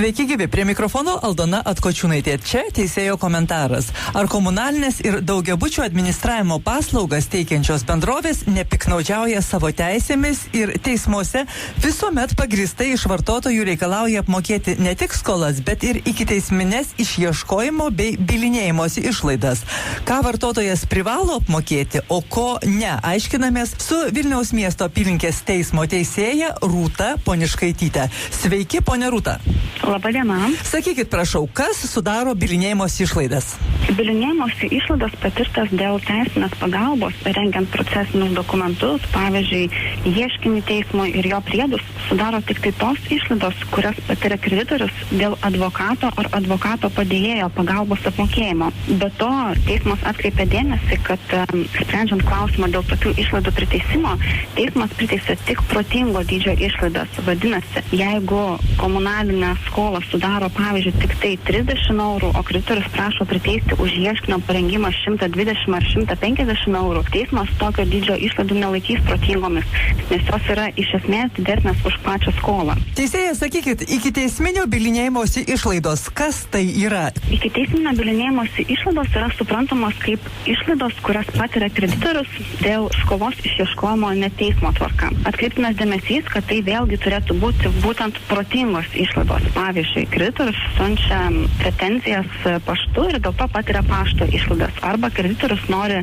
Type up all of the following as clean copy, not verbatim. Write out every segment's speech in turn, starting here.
Sveiki gyvi, prie mikrofono Aldona Atkočiūnaitė. Čia teisėjo komentaras. Ar komunalinės ir daugiabučių administravimo paslaugas teikiančios bendrovės nepiknaudžiauja savo teisėmis ir teismuose visuomet pagristai iš vartotojų reikalauja apmokėti ne tik skolas, bet ir ikiteisminės išieškojimo bei bylinėjimosi išlaidas. Ką vartotojas privalo apmokėti, o ko ne, aiškinamės su Vilniaus miesto apylinkės teismo teisėja Rūta Poniškaitytė. Sveiki, ponia Rūta. Labadiena. Sakykit, prašau, kas sudaro bylinėjimosi išlaidas? Bylinėjimosi išlaidos patirtas dėl teisinės pagalbos, rengiant procesinius dokumentus, pavyzdžiui, ieškinį teismo ir jo priedus, sudaro tik tai tos išlaidos, kurias patiria kreditorius dėl advokato ar advokato padėjėjo pagalbos apmokėjimo. Be to, teismas atkreipia dėmesį, kad sprendžiant klausimą dėl tokių išlaidų priteisimo, teismas priteisė tik protingo dydžio išlaidas. Vadinasi, jeigu komunalinė skola sudaro, pavyzdžiui, tik tai 30 eurų, o kreditorius prašo priteisti už ieškinio parengimą 120 ar 150 eurų, teismas tokio dydžio išlaidų nelaikys protingomis, nes jos yra iš esmės didesnės už pačią skolą. Teisėja, sakykit, ikiteisminio bylinėjimosi išlaidos, kas tai yra? Ikiteisminio bylinėjimosi išlaidos yra suprantamos kaip išlaidos, kurias patiria kreditorius dėl skolos išieškojimo ne teismo tvarka. Atkreiptinas dėmesys, kad tai vėlgi turėtų būti būtent protingos išlaidos. Pavyzdžiui, kreditorius siunčia pretenzijas paštu ir dėl to patiria pašto išlaidas. Arba kreditorius nori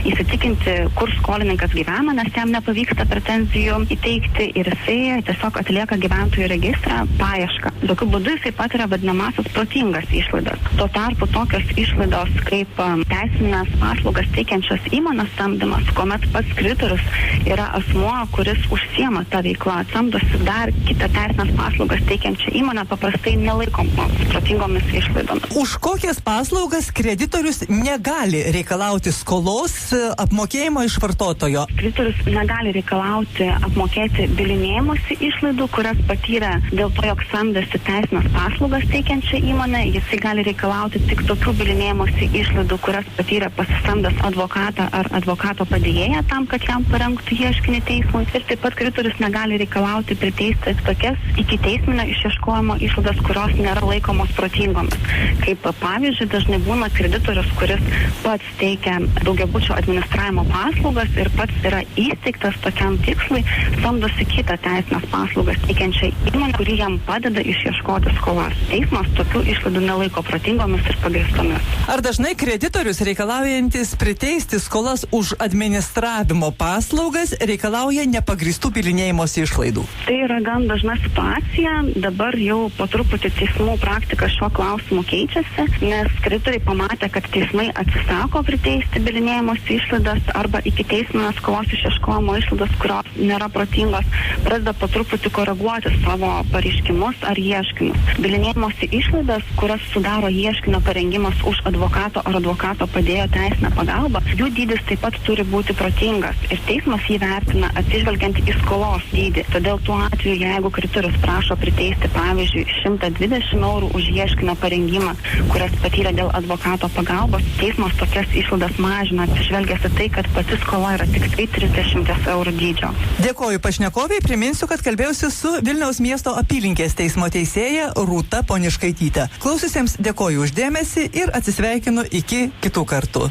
įsitikinti, kur skolininkas gyvena, nes jam nepavyksta pretenzijų įteikti ir jisai tiesiog atlieka gyventojų registrą paiešką. Tokiu būdu jisai patiria vadinamasias protingas išlaidas. Tuo tarpu tokios išlaidos kaip teisinės paslaugas teikiančios įmonės samdymas, kuomet pats kreditorius yra asmuo, kuris užsiema tą veiklą, samdosi dar kitą teisinės paslaugas teikiančią įmonę, paprastai nelaikomos protingomis išlaidomis. Už kokias paslaugas kreditorius negali reikalauti skolos apmokėjimo iš vartotojo? Kreditorius negali reikalauti apmokėti bylinėjimosi išlaidų, kurias patyrė dėl to, jog samdėsi teisinės paslaugas teikiančią įmonę. Jisai gali reikalauti tik tokių bylinėjimosi išlaidų, kurias patyrė pasisamdęs advokatą ar advokato padėjėją tam, kad jam parengtų ieškinį teismui. Ir taip pat kreditorius negali reikalauti priteisti tokias ikiteisminio išieškojimo išlaidas, kurios nėra laikomos protingomis. Kaip pavyzdžiui, dažnai būna kreditorius, kuris pats teikia daugiabučio administravimo paslaugas ir pats yra įsteigtas tokiam tikslui, samdosi kitą teisinės paslaugas teikiančią įmonę, kuri jam padeda išieškoti skolas. Teismas tokių išlaidų nelaiko protingomis ir pagristomis. Ar dažnai kreditorius reikalaujantis priteisti skolas už administravimo paslaugas reikalauja nepagristų bylinėjimosi išlaidų? Tai yra gan dažna situacija. Dabar jau po truputį teismų praktika šiuo klausimu keičiasi, nes kreditoriai pamatė, kad teismai atsisako priteisti bylinėjimosi išlaidas arba ikiteisminės skolos išieškojimo išlaidas, kurios nėra protingos, pradeda po truputį koreguoti savo pareiškimus ar ieškinius. Bylinėjimosi išlaidas, kurias sudaro ieškinio parengimas už advokato ar advokato padėjo teisinę pagalbą, jų dydis taip pat turi būti protingas ir teismas jį vertina atsižvelgiant į skolos dydį. Todėl tuo atveju, jeigu kreditorius prašo priteisti, pavyzdžiui, 120 eurų už ieškinio parengimą, kurias patyrė dėl advokato pagalbos, teismas tokias išlaidas mažina, atsižvelgęs į tai, kad pati skola yra tik tai 30 eurų dydžio. Dėkoju pašnekoviai, priminsiu, kad kalbėjausi su Vilniaus miesto apylinkės teismo teisėja Rūta Poniškaitytė. Klausiusiems dėkoju už dėmesį ir atsisveikinu iki kitų kartų.